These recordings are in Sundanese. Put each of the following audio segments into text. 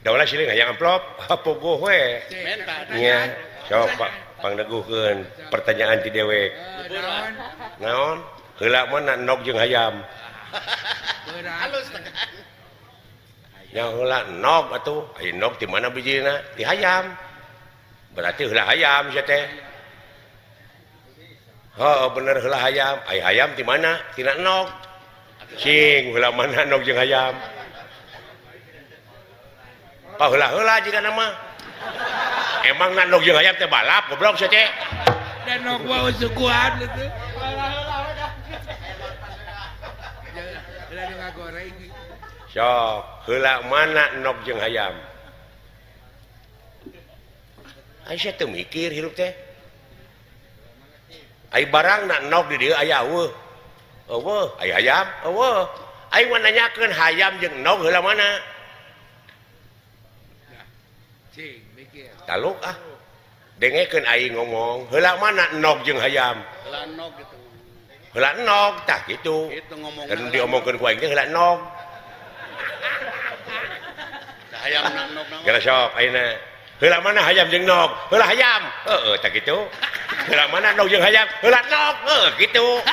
Daulah silih hayang amplop, pogoh we. Nya, coba pangneguhkeun pertanyaan ti dewek. Naon? Heula mana nog jeung hayam. Halus tekan. Nya heula nog atuh, ai nog ti mana bijina? Ti hayam. Berarti heula hayam sia teh. Heuh bener heula hayam, ai hayam ti mana? Tina nog. Cing heula mana nog jeung hayam. Heula-heula jika nama emang nog jeung hayam teh balap goblok sia teh dan nog wae sukuan itu heula ngagoreng sok heula mana nog jeung hayam ai sia teu mikir hirup teh ai barangna nog di dieu aya eueuh ai hayam eueuh ai mah nanyakeun hayam jeung nog heula mana taluk dengekeun aing ngomong heula mana nog jeung hayam heula nog gitu heula nog tah kitu itu ngomong kan diomongkeun ku aing teh heula nog hayam nog gara sok ayeuna heula mana hayam jeung nog heula hayam heueuh tah kitu heula mana nog jeung hayam heula nog kitu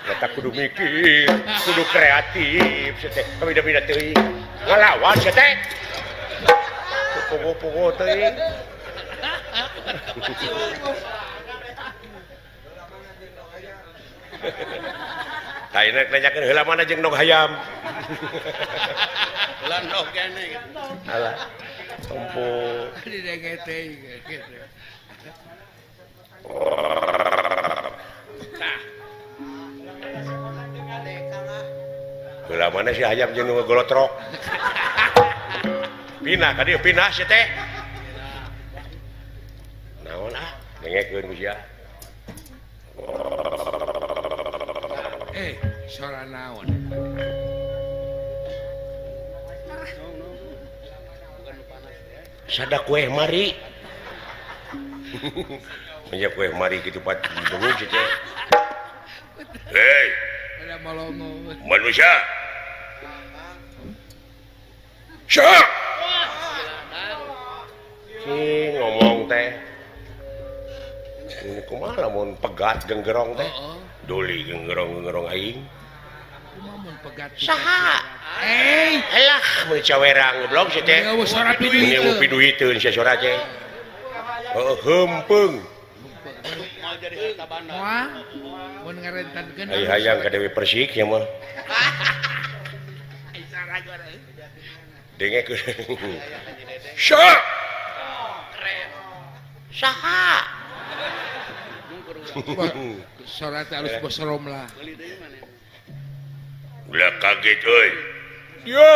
eta kudu mikir kudu kreatif sia teh kabida-bida teuing ngalawan sia teh pogo-pogo teuing Ayeuna nanyakeun heula mana jeung nog hayam. Heula nog kene gitu. Alah. Tompo. di dengete gitu. Heula mana si hayam jeung nu golotrok. Pinah ka dieu pinah sia teh. Naon dengekeun ku sia. Suara naon. Sada kue mari. Menja kue mari kitu pat bengong sia teh. Hei. Ada malongo. Manusia. Syah. Ngomong teh ini kumaha lamun pegat genggerong teh doli genggerong aing kumaha mun pegat saha elah mun cawerang goblok sia teh suara piduiteun sia suara teh heumpeng Mau jadi harta banda moal mun ngarentankeun ai hayang ka Dewi Persik nya mah dengekeun syah saha suara teh alus bosorom lah ulah kaget euy yo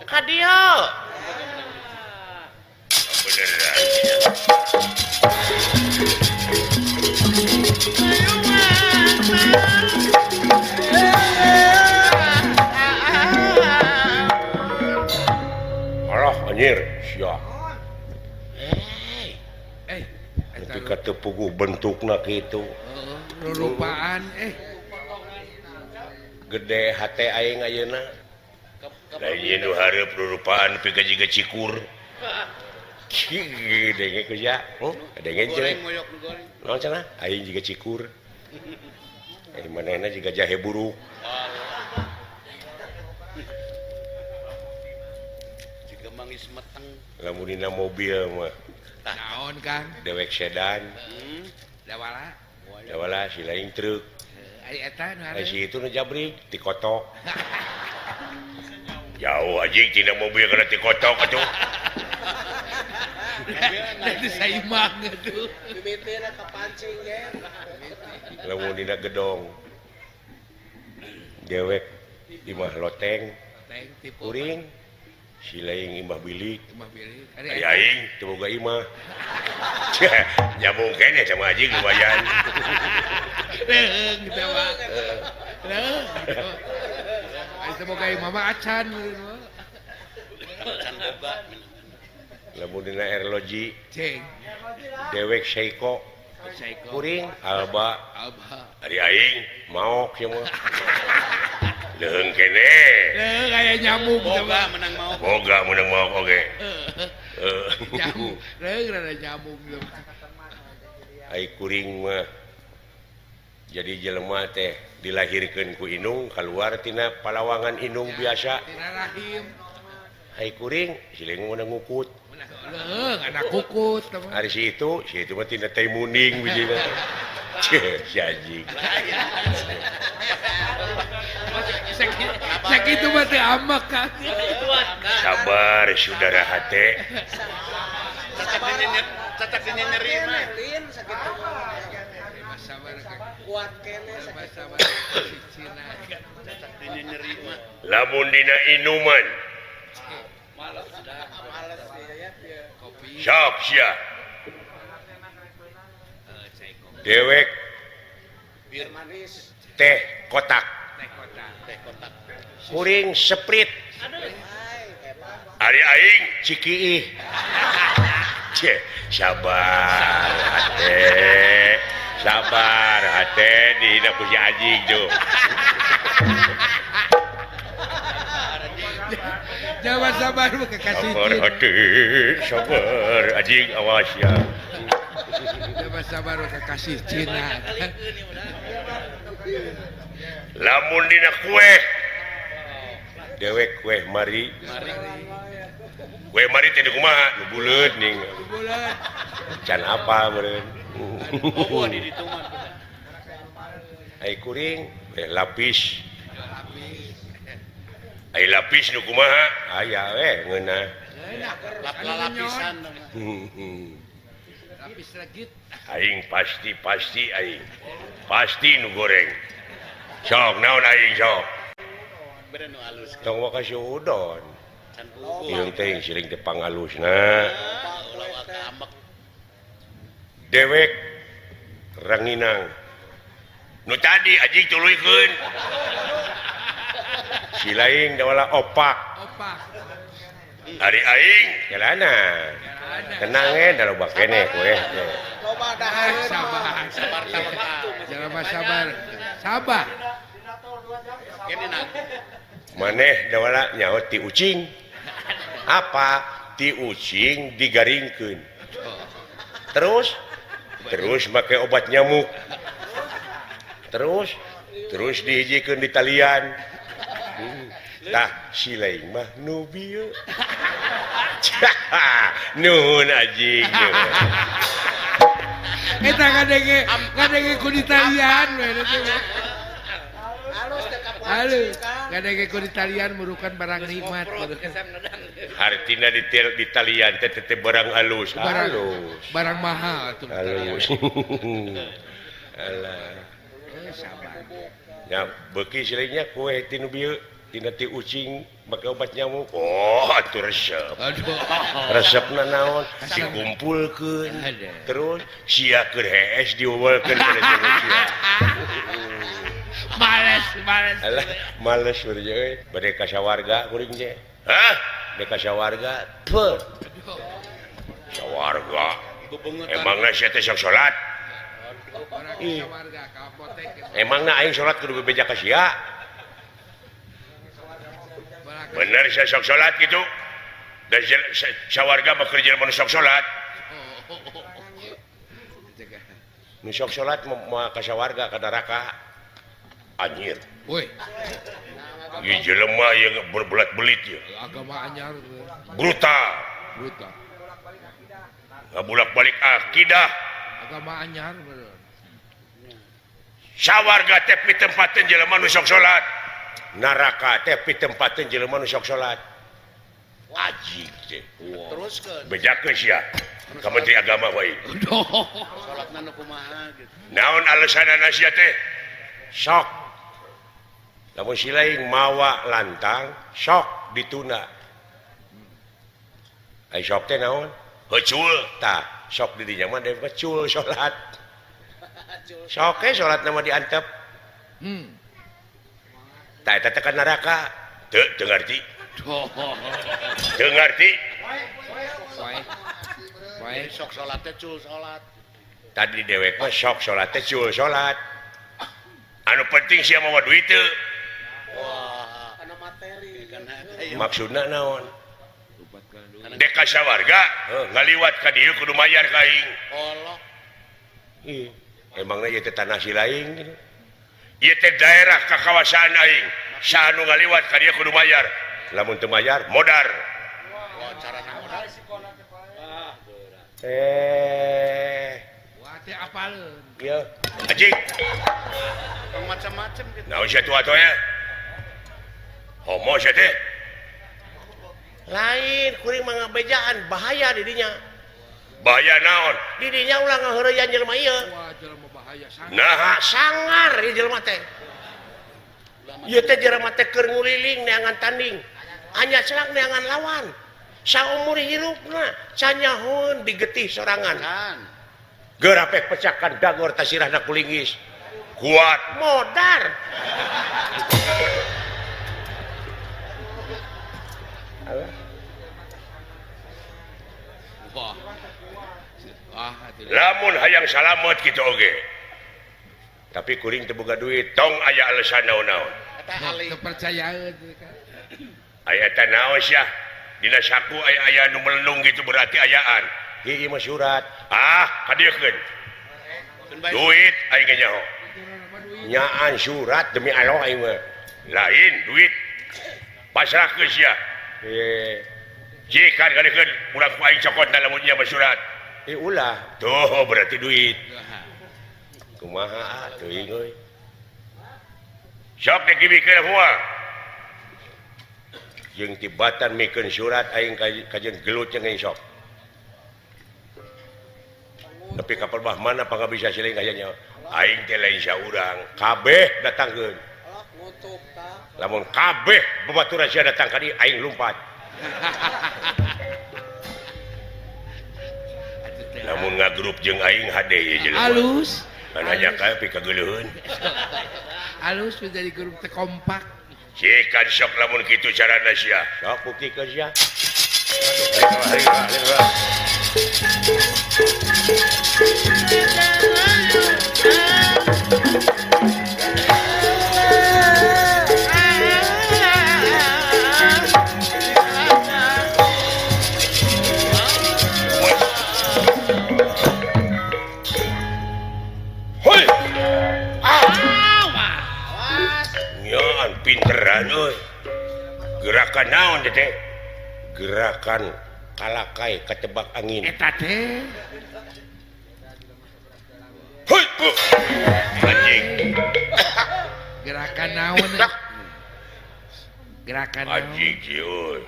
ka dieu beneran alah anjir sia ketika tepuguh bentukna kitu lulupaan gede hate aing ayeuna lain nu hareup lulupaan nepi ka jiga cikur denge ku sia denge cenah naon cenah aing jiga cikur manehna jiga jahe buruk jiga mangis meteng lamun dina mobil mah naon Kang dewek sedan dawala si lain truk ari eta nu ai si itu nu jabrik ti kotok jauh anjing tina mobil kana ti kotok atuh Nanti saimang atuh mimitina kapancing ge lamun dina gedong dewek imah loteng kuring si lain imah bilik ari aing teu boga imah nyambung kene sama anjing lumayan leung kita mah leung ari teu boga imah mah acan acan boga lamun dina erloji Ceng. dewek Seiko Saiko. kuring alba Abah. ari aing maok ya mah leung kene Kayak nyamuk Boga menang mau. boga menang maok oge Nyamuk. Rada nyamuk tuh. ai kuring mah jadi jelema teh dilahirkeun ku indung keluar tina palawangan indung biasa Tina rahim. ai kuring siling meunang ngukut Anak kukut. hari si itu mah tina teh muning bijina si anjing Sakit itu mah teh amak kan. sabar saudara hate Cacak nyeri mah. Lin sakit Sabar kuat kene sakit. sabar Cina. Cacak nyeri mah. lamun dina inuman Malas sudah. Males ya ya. Kopi. sok sia dewek Bir Manis. teh kotak Teh kota. teh kotak. kuring seprit Hai hebat. ari aing cikiih Cie, sabar hate dina ku si anjing tuh Jangan sabar mah kekasih sabar Cina. hate sabar anjing awas ya Jangan sabar mah kekasih Cina. lamun dina kue dewek kue mari kue mari teh di kumaha nu buleut ning Bulan. can apa meureun Oh, di ditu mah. ai kuring lapis ai lapis nu kumaha aya we ngeunah Lapisan. Lapis legit. aing pasti aing pasti nu goreng sok naon aing sok Bere nu alus. tong wakasih udon Can puguh. ieu teh siling teh pangalusna Ulah ka amek. dewek ranginang nu tadi aji tuluykeun si laing dawala opak Opak. ari aing kelana tenang da loba kene kue Loba dahareun. Sabar. Sabar. Jangan sabar. Sabar. Kene nang. maneh dawala nyaho ti ucing apa ti ucing digaringkeun terus make obat nyamuk terus dihijikeun di talian tah si lain mah nu bieu nuhun anjing Eta ngadenge ku di talian we teh. Halus teh ka Halo, pancing Kang. ngadenge ku di talian merukan barang nikmat. hartina di talian teh teh barang halus Barang mahal tuh. halus alah Sabar. ya beuki silingnya kue tinu bieu tina ti ucing make obat nyamuk oh atuh resep Aduh. resepna naon dikumpulkeun Ada. terus sia keur hees diuwelkeun pada sia Males. alah males urang euy bade ka sawarga kuring je hah bade ka sawarga peuh sawarga emangna sia teh sok salat Orang Ih. warga ka apotek. emangna aing salat kudu bebeja ka sia Barang- bener sia sok salat gitu dan sawarga mah keur jelema nu sok salat Jaga. nu sok salat mah ka sawarga ka neraka anjir Woi, ieu jelema yang berbelat-belit ya agama anyar brutal brutal. ngabulak-balik akidah Agama anyar bener. sawarga teh pitempateun jelema nu sok salat neraka teh pitempateun jelema nu sok salat ajig teh Teruskeun. bejakeun sia ka menteri agama wae Aduh. Salatna nu kumaha gitu. naon alesanana sia teh sok lamun si laing mawa lantang sok ditunda ai sok teh naon heucul tah sok di dinya mah dewek heucul salat sok ke salat nama diantep tah eta teh ka neraka teu ngarti Doh. teu ngarti Wae. wae. Sok salat teh cul salat. Tadi dewek mah sok salat teh cul salat. Anu penting sia mawa duit teu. Wah, Karena materi. karena aya Maksudna naon? Rupat ka dulu. Dek ka sawarga, ngaliwat ka dieu kudu mayar ka aing. Allah. Ih, emangna ieu teh tanah si laing gitu. Ieu teh daerah kakawasaan aing. Sanu ngaliwat ka dieu kudu mayar. Lamun teu mayar, modar. Wah, carana modal. Wah teh apaleun. Ieu. Anjing. Macam-macam gitu. Naon sia tua ya? Homo sia teh. Lain kuring mah ngabejaan, bahaya di dinya. Bahaya naon? Di dinya ulah ngaheureuyan jelema ieu. Wah jelema bahaya sangat. Nah, sangar ieu jelema teh. Ieu teh jelema teh keur nguliling neangan tanding. Anya cenah neangan lawan. Saumur hirupna canyahoun digetih sorangan. Kan. Gerapek pecahkan dagor tasirahna kulingis. Kuat modar. Wah. Wah atuh. Lamun hayang salamet kitu oge. Tapi kuring teu boga duit, tong aya alesan naon-naon. Eta ali. Kepercayaan kan. Aya eta naon sia? Dina saku aya nu melendung gitu berarti ayaan. Ieu mah surat. Ah, kadiekeun. Duit aing ge nyaho. Nyaan surat demi Allah aing mah. Lain duit. Pasrahkeun sia. Jikan kadiekeun urang ku aing cokot lamun nya surat. Ulah. Tuh berarti duit. Kumaha teuing euy. Sok dikibikeun moal. Jeung tibatan mikeun surat aing kajeun gelut jeung sok. Tapi kapal bah mana pangga bisa siling aya nya. Aing teh lain saurang, kabeh datangkeun. Allah ngutuk tah. Lamun kabeh babaturan sia datang ka dieu aing lumpat. Lamun ngagrup jeung aing hade ieu jelema. Halus. Nanya ka pi kageuleuheun. Halus menjadi grup teh kompak. Sikan sok lamun kitu carana sia. Sok buktikeun sia. Hoi. Nyaan pinteran euy. Gerakan naon teh? Gerakan kalakai ketebak angin. Eta teh. Hoi. Anjing. Gerakan naon? Gerakan naon? Anjing euy.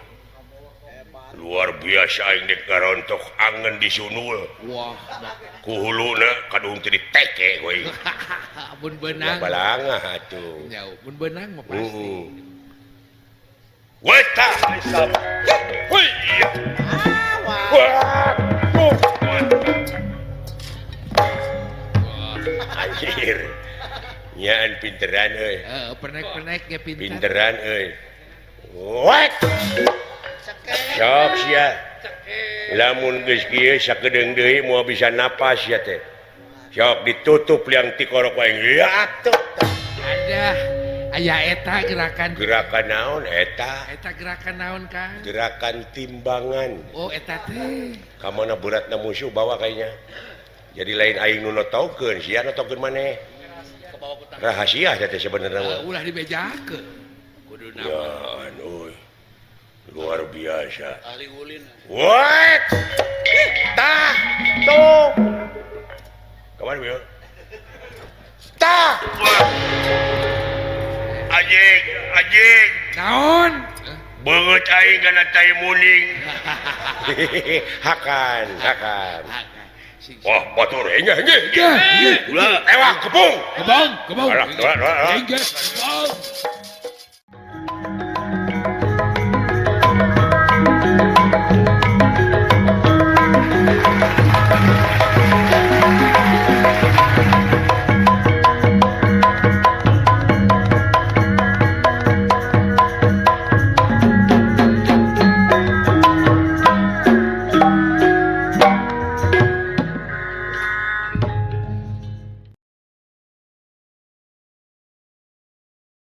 Luar biasa aing dek ngarontok angen di sunul. Wah. Ku huluna kadung teu diteke we. Mun Ya beunang. balangah atuh. Ya, mun beunang mah pasti. Weta. Hoi. Wah. Anjir. Nyaan pinteran euy. Penek-penek ya pintar. Pinteran euy. Wek. Sok sia. Lamun geus kieu sakedeung deui moal bisa napas ya teh. Sok ditutup liang ti korok wae. Ya atuh. Ada aya eta gerakan. Gerakan naon eta? Eta gerakan naon kan? Gerakan timbangan. Oh eta teh. Kamana beratna musuh bawa kayaknya. Jadi lain aing nu notokeun, sia notokeun maneh. Rahasia teh sebenarnya. Ulah dibejakeun. Kudu Ya, naon? euy. Luar biasa. Ahli ulin. What? Tah, tuh. Kawan bieu. Tah. Anjing, anjing. Naon? Beungeut aing kana tai muning. Hakan. Wah, batur enggak. Ya, Ulah, ewak kepung. kebong. Alah. Jengges.